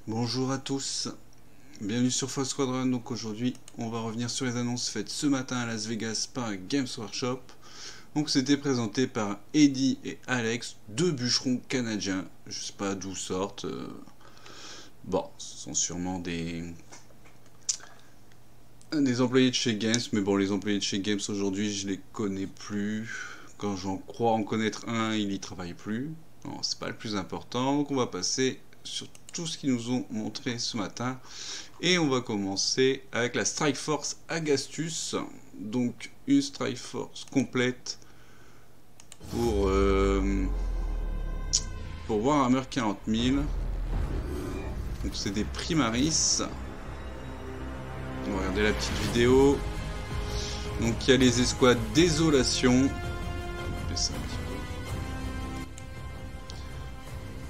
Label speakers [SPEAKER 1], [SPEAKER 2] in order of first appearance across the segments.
[SPEAKER 1] Bonjour à tous, bienvenue sur Fox Squadron. Donc aujourd'hui on va revenir sur les annonces faites ce matin à Las Vegas par Games Workshop. Donc c'était présenté par Eddie et Alex, deux bûcherons canadiens, je sais pas d'où sortent. Bon, ce sont sûrement des employés de chez Games, mais bon, les employés de chez Games aujourd'hui je les connais plus. Quand j'en crois en connaître un, il y travaille plus. Bon, c'est pas le plus important, donc on va passer sur tout ce qu'ils nous ont montré ce matin. Et on va commencer avec la Strike Force Agastus. Donc une Strike Force complète pour Warhammer 40 000. Donc c'est des Primaris. On va regarder la petite vidéo. Donc il y a les escouades Désolation.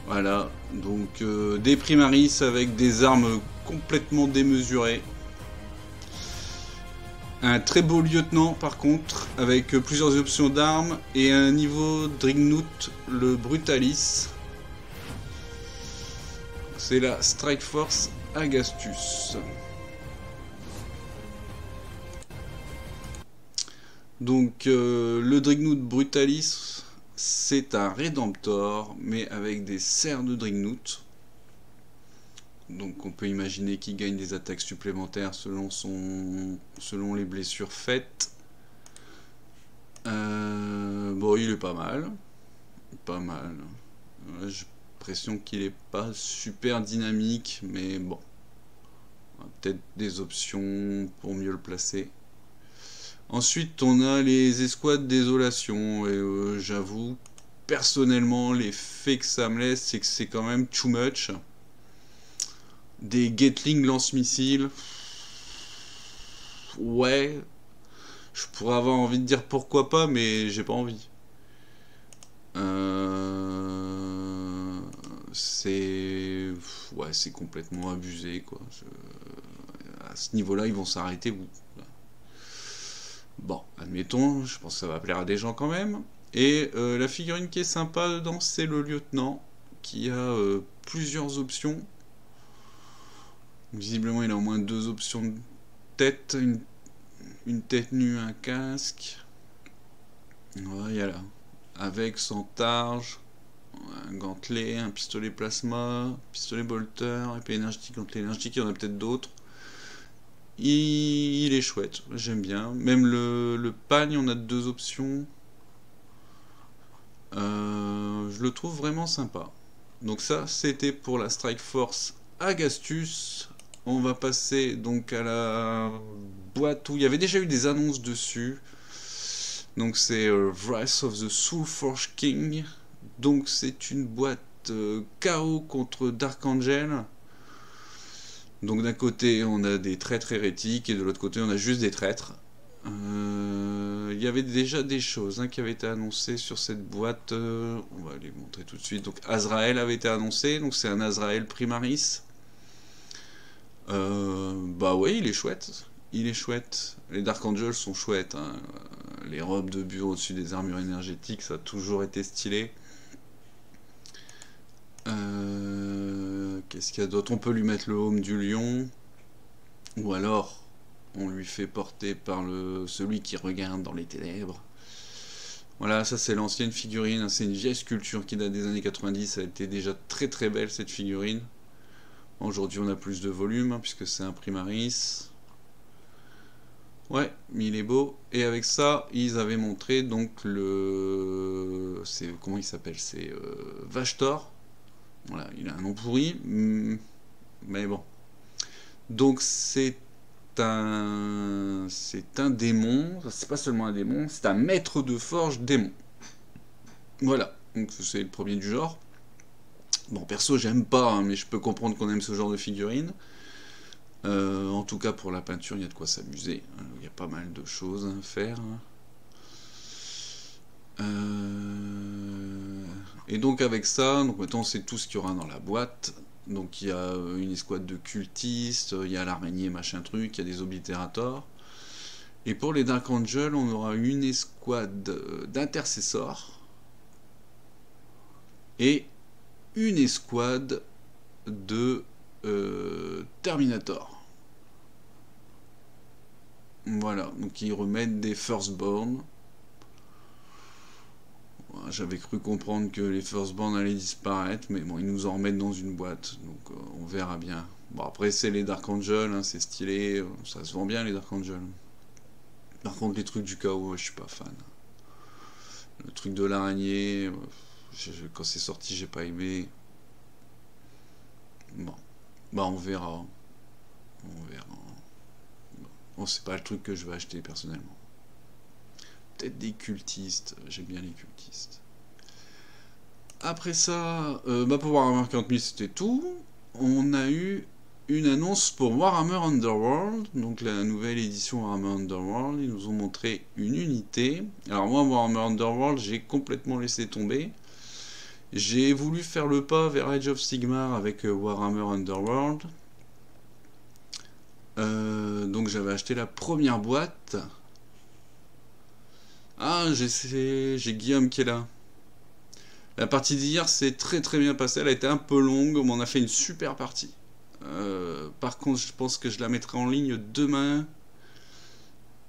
[SPEAKER 1] Voilà, donc des Primaris avec des armes complètement démesurées. Un très beau lieutenant par contre, avec plusieurs options d'armes et un niveau Dreadnought, le Brutalis. C'est la Strike Force Agastus. Donc le Dreadnought Brutalis, c'est un Redemptor, mais avec des serres de Dreadnought. Donc on peut imaginer qu'il gagne des attaques supplémentaires selon les blessures faites. Bon, il est pas mal. Pas mal. J'ai l'impression qu'il est pas super dynamique, mais bon. Peut-être des options pour mieux le placer. Ensuite, on a les escouades Désolation, et j'avoue, personnellement, l'effet que ça me laisse, c'est que c'est quand même too much. Des Gatling lance-missiles, ouais, je pourrais avoir envie de dire pourquoi pas, mais j'ai pas envie. C'est complètement abusé, quoi. À ce niveau-là, ils vont s'arrêter. Bon, admettons, je pense que ça va plaire à des gens quand même. Et la figurine qui est sympa dedans, c'est le lieutenant, qui a plusieurs options. Visiblement, il a au moins deux options de tête, une tête nue, un casque. Voilà. Avec son targe, un gantelet, un pistolet plasma, pistolet bolter, épée énergétique, gantelet énergétique, il y en a peut-être d'autres. Il est chouette, j'aime bien. Même le pagne, on a deux options. Je le trouve vraiment sympa. Donc ça, c'était pour la Strike Force Agastus. On va passer donc à la boîte où il y avait déjà eu des annonces dessus. Donc c'est Wrath of the Soulforge King. Donc c'est une boîte KO contre Dark Angel. Donc d'un côté on a des traîtres hérétiques et de l'autre côté on a juste des traîtres. Il y avait déjà des choses qui avaient été annoncées sur cette boîte. On va les montrer tout de suite. Donc Azrael avait été annoncé. Donc c'est un Azrael Primaris. Bah ouais, il est chouette. Il est chouette. Les Dark Angels sont chouettes. Les robes de bureau au-dessus des armures énergétiques, ça a toujours été stylé. Qu'est-ce qu'il y a d'autre? On peut lui mettre le home du lion. Ou alors, on lui fait porter par celui qui regarde dans les ténèbres. Voilà, ça c'est l'ancienne figurine. C'est une vieille sculpture qui date des années 90. Elle était déjà très très belle cette figurine. Aujourd'hui on a plus de volume puisque c'est un Primaris. Ouais, mais il est beau. Et avec ça, ils avaient montré donc comment il s'appelle? C'est Vashtor. Voilà, il a un nom pourri, mais bon. Donc c'est un démon. C'est pas seulement un démon, c'est un maître de forge démon. Voilà, donc c'est le premier du genre. Bon, perso, j'aime pas, mais je peux comprendre qu'on aime ce genre de figurine. En tout cas, pour la peinture, il y a de quoi s'amuser. Il y a pas mal de choses à faire. Et donc, avec ça, donc maintenant, c'est tout ce qu'il y aura dans la boîte. Donc, il y a une escouade de cultistes, il y a l'araignée, machin truc, il y a des oblitérators. Et pour les Dark Angels, on aura une escouade d'intercesseurs. Et une escouade de Terminator. Voilà, donc ils remettent des Firstborn. J'avais cru comprendre que les Firstborn allaient disparaître, mais bon, ils nous en remettent dans une boîte, donc on verra bien. Bon, après, c'est les Dark Angel, hein, c'est stylé, ça se vend bien les Dark Angel. Par contre, les trucs du chaos, je suis pas fan. Le truc de l'araignée, quand c'est sorti, j'ai pas aimé. Bon, bah on verra. On verra. Bon, c'est pas le truc que je vais acheter personnellement. Peut-être des cultistes, j'aime bien les cultistes. Après ça, pour Warhammer 40 000 c'était tout. On a eu une annonce pour Warhammer Underworld, donc la nouvelle édition Warhammer Underworld. Ils nous ont montré une unité. Alors moi, Warhammer Underworld, j'ai complètement laissé tomber. J'ai voulu faire le pas vers Age of Sigmar avec Warhammer Underworld. Donc j'avais acheté la première boîte. Ah, j'ai Guillaume qui est là. La partie d'hier s'est très bien passée, elle a été un peu longue, mais on a fait une super partie. Par contre, je pense que je la mettrai en ligne demain,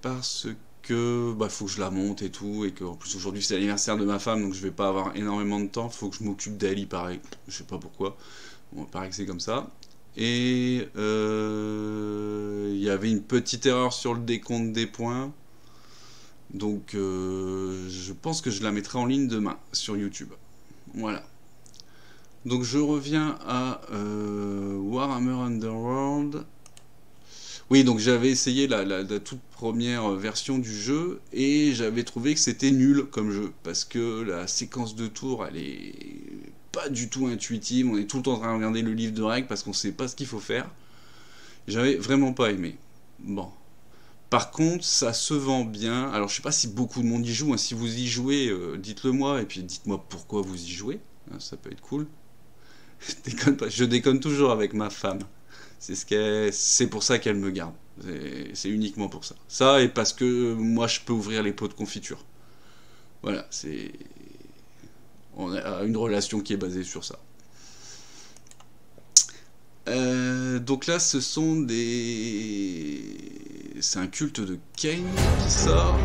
[SPEAKER 1] parce que faut que je la monte et tout, et qu'en plus aujourd'hui c'est l'anniversaire de ma femme, donc je vais pas avoir énormément de temps, faut que je m'occupe d'elle, il paraît, je sais pas pourquoi, bon, il paraît que c'est comme ça. Et il y avait une petite erreur sur le décompte des points. Donc je pense que je la mettrai en ligne demain sur YouTube. Voilà. Donc je reviens à Warhammer Underworld. Oui, donc j'avais essayé la toute première version du jeu et j'avais trouvé que c'était nul comme jeu. Parce que la séquence de tours, elle est pas du tout intuitive. On est tout le temps en train de regarder le livre de règles parce qu'on sait pas ce qu'il faut faire. J'avais vraiment pas aimé. Bon. Par contre, ça se vend bien. Alors, je sais pas si beaucoup de monde y joue. Hein. Si vous y jouez, dites-le moi. Et puis, dites-moi pourquoi vous y jouez. Hein, ça peut être cool. Je déconne pas. Je déconne toujours avec ma femme. C'est pour ça qu'elle me garde. C'est uniquement pour ça. Ça, et parce que moi, je peux ouvrir les pots de confiture. Voilà, c'est... On a une relation qui est basée sur ça. Donc là, ce sont des... C'est un culte de Kane qui sort.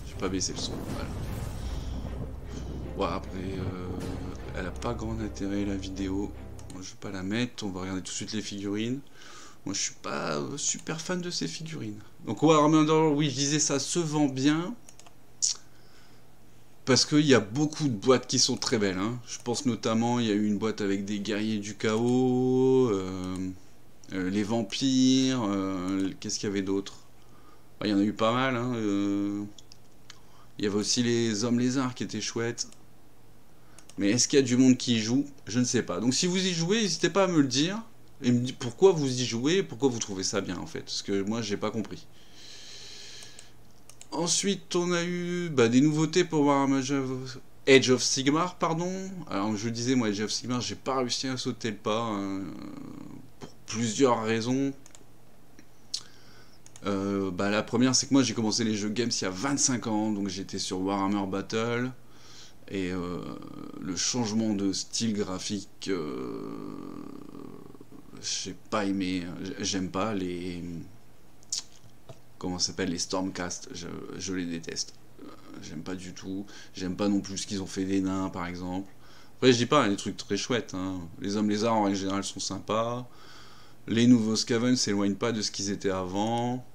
[SPEAKER 1] Je vais pas baisser le son. Voilà. Ouais, après, elle a pas grand intérêt la vidéo. Moi, je vais pas la mettre. On va regarder tout de suite les figurines. Moi, je suis pas super fan de ces figurines. Donc Warhammer Underworld, oui, je disais ça se vend bien. Parce qu'il y a beaucoup de boîtes qui sont très belles. Hein. Je pense notamment, il y a eu une boîte avec des guerriers du chaos, les vampires, qu'est-ce qu'il y avait d'autre? Il y en a eu pas mal. Hein, il y avait aussi les hommes lézards qui étaient chouettes. Mais est-ce qu'il y a du monde qui y joue? Je ne sais pas. Donc si vous y jouez, n'hésitez pas à me le dire. Et me dire pourquoi vous y jouez, pourquoi vous trouvez ça bien en fait. Parce que moi, j'ai pas compris. Ensuite, on a eu des nouveautés pour Warhammer Age of Sigmar, pardon. Alors, je disais, moi, Age of Sigmar, j'ai pas réussi à sauter le pas, hein, pour plusieurs raisons. La première, c'est que moi, j'ai commencé les jeux games il y a 25 ans, donc j'étais sur Warhammer Battle. Et le changement de style graphique, j'ai pas aimé. J'aime pas les... Comment ça s'appelle, les Stormcast, je les déteste. J'aime pas du tout. J'aime pas non plus ce qu'ils ont fait des nains, par exemple. Après, je dis pas, il y a des trucs très chouettes. Hein. Les hommes lézards, en règle générale, sont sympas. Les nouveaux Skaven s'éloignent pas de ce qu'ils étaient avant.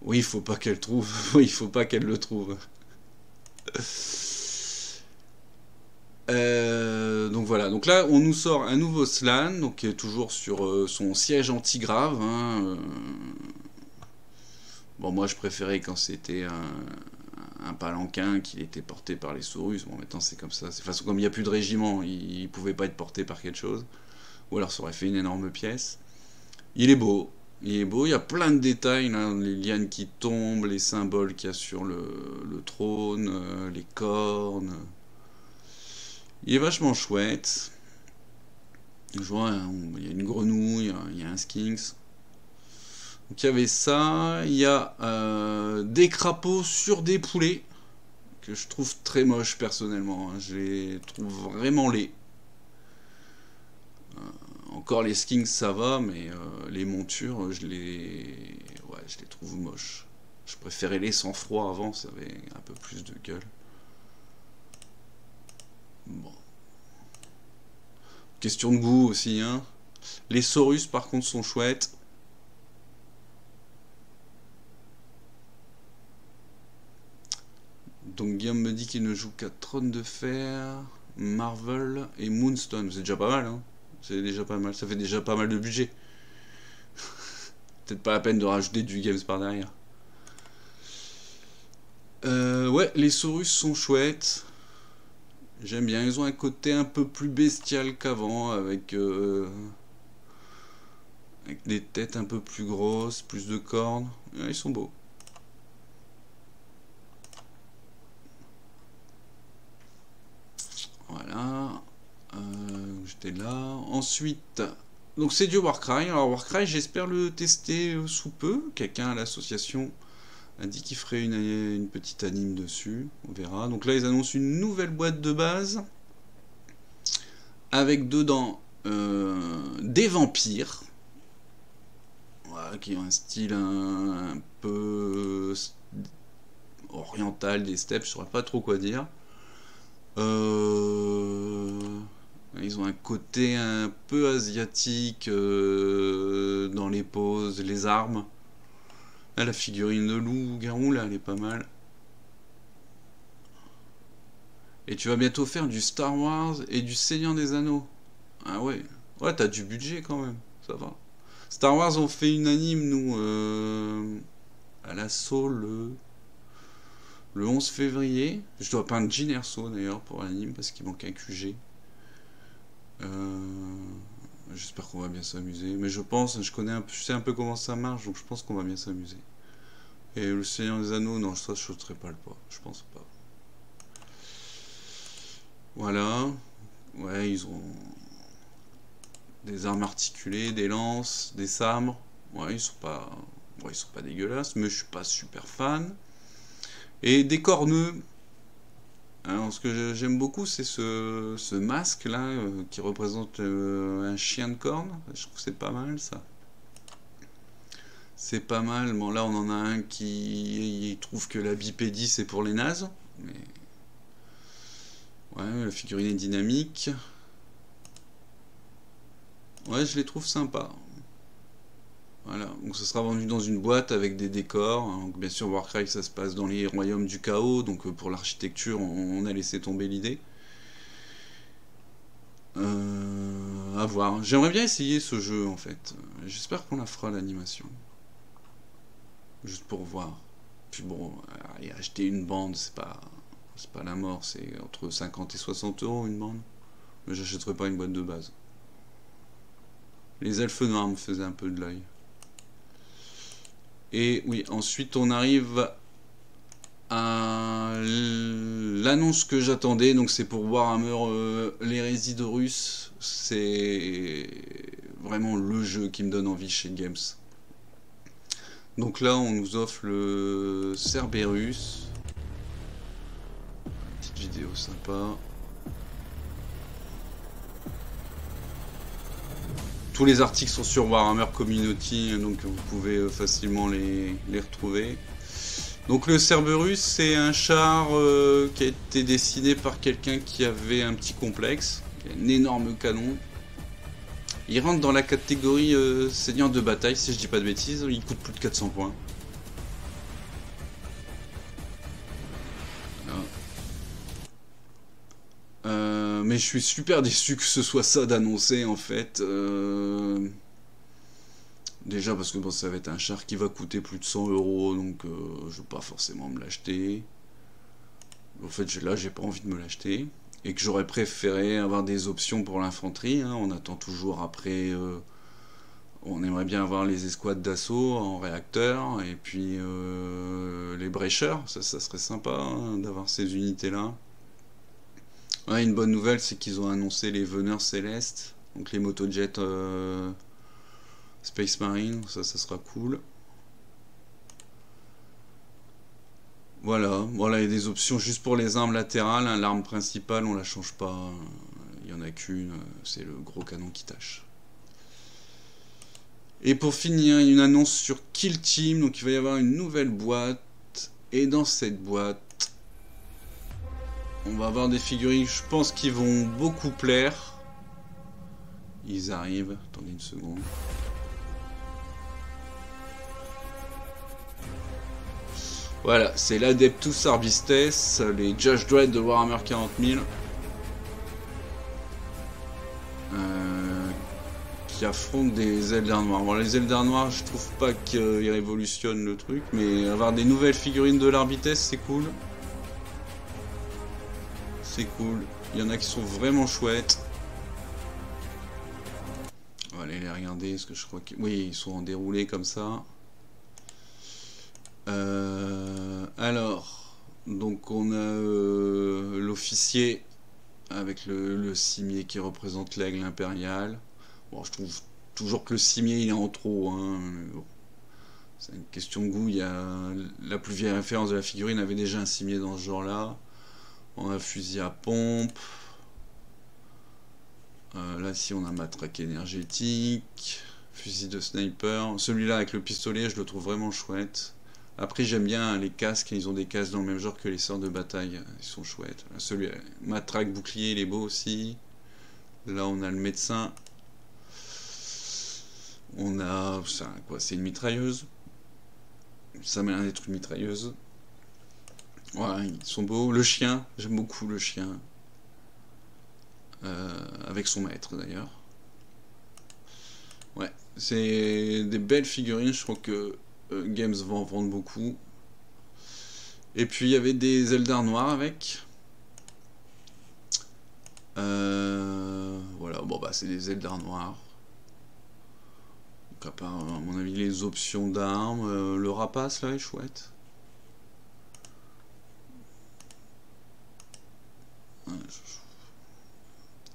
[SPEAKER 1] Oui, il faut pas qu'elle trouve. Oui, il faut pas qu'elle le trouve. Donc voilà, donc là on nous sort un nouveau Slann, donc qui est toujours sur son siège antigrave. Hein, Bon, moi je préférais quand c'était un palanquin qui était porté par les Saurus. Bon, maintenant c'est comme ça. De toute façon, comme il n'y a plus de régiment, il pouvait pas être porté par quelque chose. Ou alors ça aurait fait une énorme pièce. Il est beau. Il est beau, il y a plein de détails, là, les lianes qui tombent, les symboles qu'il y a sur le trône, les cornes. Il est vachement chouette. Je vois, il y a une grenouille, il y a un skinks. Donc il y avait ça. Il y a des crapauds sur des poulets, que je trouve très moche personnellement. Hein. Je les trouve vraiment laids. Encore les skins ça va, mais les montures, ouais, je les trouve moches. Je préférais les sans froid avant, ça avait un peu plus de gueule. Bon. Question de goût aussi, hein. Les Saurus par contre sont chouettes. Donc Guillaume me dit qu'il ne joue qu'à Trône de Fer, Marvel et Moonstone. C'est déjà pas mal, hein. C'est déjà pas mal. Ça fait déjà pas mal de budget. Peut-être pas la peine de rajouter du Games par derrière. Ouais, les Saurus sont chouettes. J'aime bien. Ils ont un côté un peu plus bestial qu'avant, avec des têtes un peu plus grosses, plus de cornes. Ouais, ils sont beaux. Voilà. J'étais là. Ensuite, donc c'est du Warcry. Alors Warcry, j'espère le tester sous peu. Quelqu'un à l'association a dit qu'il ferait une petite anime dessus. On verra. Donc là, ils annoncent une nouvelle boîte de base avec dedans des vampires. Voilà, qui ont un style un peu oriental, des steppes, je saurais pas trop quoi dire. Ils ont un côté un peu asiatique dans les poses, les armes. Là, la figurine de loup-garou, là, elle est pas mal. Et tu vas bientôt faire du Star Wars et du Seigneur des Anneaux. Ah ouais. Ouais, t'as du budget quand même. Ça va. Star Wars, on fait une anime, nous, à l'assaut le 11 février. Je dois peindre Jyn Erso d'ailleurs pour l'anime parce qu'il manque un QG. J'espère qu'on va bien s'amuser. Mais je pense, je sais un peu comment ça marche, donc je pense qu'on va bien s'amuser. Et le Seigneur des Anneaux, non, ça je sauterai pas le pas. Je pense pas. Voilà. Ouais, ils ont des armes articulées, des lances, des sabres. Ouais, ils sont pas dégueulasses, mais je suis pas super fan. Et des corneux. Alors, ce que j'aime beaucoup, c'est ce masque là qui représente un chien de corne. Je trouve que c'est pas mal ça. C'est pas mal. Bon, là, on en a un qui trouve que la bipédie c'est pour les nazes. Mais ouais, la figurine est dynamique. Ouais, je les trouve sympas. Voilà, donc ça sera vendu dans une boîte avec des décors. Donc, bien sûr, Warcry, ça se passe dans les royaumes du chaos, donc pour l'architecture, on a laissé tomber l'idée. À voir. J'aimerais bien essayer ce jeu, en fait. J'espère qu'on la fera, l'animation. Juste pour voir. Puis bon, acheter une bande, c'est pas la mort, c'est entre 50 et 60 € une bande. Mais j'achèterai pas une boîte de base. Les elfes noirs me faisaient un peu de l'œil. Et oui, ensuite on arrive à l'annonce que j'attendais. Donc c'est pour Warhammer l'hérésie d'Horus. C'est vraiment le jeu qui me donne envie chez Games. Donc là on nous offre le Cerberus. Petite vidéo sympa. Tous les articles sont sur Warhammer Community, donc vous pouvez facilement les retrouver. Donc le Cerberus, c'est un char qui a été dessiné par quelqu'un qui avait un petit complexe. Il a un énorme canon. Il rentre dans la catégorie seigneur de bataille, si je dis pas de bêtises. Il coûte plus de 400 points. Mais je suis super déçu que ce soit ça d'annoncer en fait. Déjà parce que bon, ça va être un char qui va coûter plus de 100 €, donc je vais pas forcément me l'acheter. En fait là j'ai pas envie de me l'acheter. Et que j'aurais préféré avoir des options pour l'infanterie. Hein. On attend toujours après... on aimerait bien avoir les escouades d'assaut en réacteur. Et puis les brécheurs. Ça serait sympa hein, d'avoir ces unités là. Ouais, une bonne nouvelle, c'est qu'ils ont annoncé les veneurs célestes, donc les motojets Space Marine, ça sera cool. Voilà, il y a des options juste pour les armes latérales, hein. L'arme principale, on la change pas, il y en a qu'une, c'est le gros canon qui tâche. Et pour finir, une annonce sur Kill Team. Donc il va y avoir une nouvelle boîte. Et dans cette boîte, on va avoir des figurines, je pense, qui vont beaucoup plaire. Ils arrivent. Attendez une seconde. Voilà, c'est l'Adeptus Arbistes, les Judge Dredd de Warhammer 40 000. Qui affrontent des Eldar noirs. Bon, les Eldar noirs, je trouve pas qu'ils révolutionnent le truc, mais avoir des nouvelles figurines de l'Arbites, c'est cool. C'est cool. Il y en a qui sont vraiment chouettes. On va aller les regarder, parce que je crois que... Oui, ils sont en déroulé comme ça. Alors, donc on a l'officier avec le cimier qui représente l'aigle impérial. Bon, je trouve toujours que le cimier il est en trop, hein. Bon, c'est une question de goût. Il y a la plus vieille référence de la figurine avait déjà un cimier dans ce genre-là. On a un fusil à pompe. Là, ici, on a un matraque énergétique, fusil de sniper. Celui-là avec le pistolet, je le trouve vraiment chouette. Après, j'aime bien les casques. Ils ont des casques dans le même genre que les sorts de bataille. Ils sont chouettes. Celui matraque bouclier, il est beau aussi. Là, on a le médecin. On a... quoi, c'est une mitrailleuse. Ça m'a l'air d'être une mitrailleuse. Voilà, ils sont beaux. Le chien, j'aime beaucoup le chien. Avec son maître d'ailleurs. Ouais, c'est des belles figurines. Je crois que Games va en vendre beaucoup. Et puis il y avait des Eldar noirs avec. Voilà, bon bah c'est des Eldar noirs. Donc à part, à mon avis, les options d'armes, le rapace là est chouette.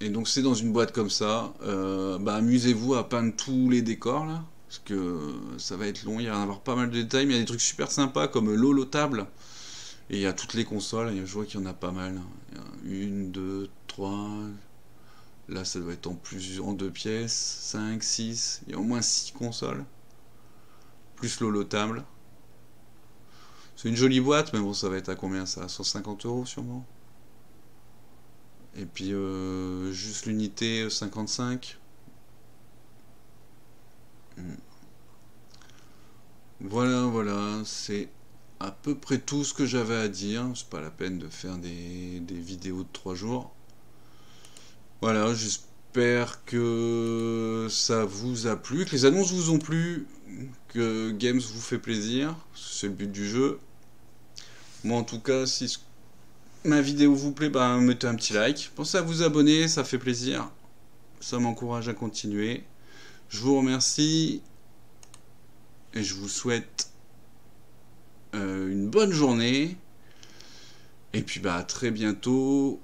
[SPEAKER 1] Et donc c'est dans une boîte comme ça. Bah amusez-vous à peindre tous les décors là, parce que ça va être long. Il va y en avoir pas mal de détails, mais il y a des trucs super sympas comme l'holotable. Et il y a toutes les consoles. Et je vois qu'il y en a pas mal. Il y a une, deux, trois. Là, ça doit être en deux pièces. 5, 6. Il y a au moins 6 consoles. Plus l'holotable. C'est une jolie boîte, mais bon, ça va être à combien ça? 150 € sûrement. Et puis, juste l'unité 55. Voilà, voilà. C'est à peu près tout ce que j'avais à dire. C'est pas la peine de faire des vidéos de 3 jours. Voilà, j'espère que ça vous a plu, que les annonces vous ont plu, que Games vous fait plaisir, c'est le but du jeu. Moi en tout cas, si ma vidéo vous plaît, bah, mettez un petit like. Pensez à vous abonner, ça fait plaisir. Ça m'encourage à continuer. Je vous remercie et je vous souhaite une bonne journée. Et puis bah à très bientôt.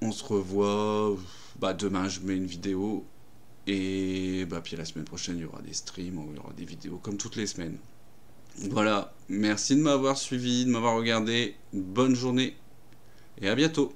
[SPEAKER 1] On se revoit. Bah, demain je mets une vidéo. Et bah, puis la semaine prochaine il y aura des streams, il y aura des vidéos comme toutes les semaines. Voilà, merci de m'avoir suivi, de m'avoir regardé. Bonne journée et à bientôt.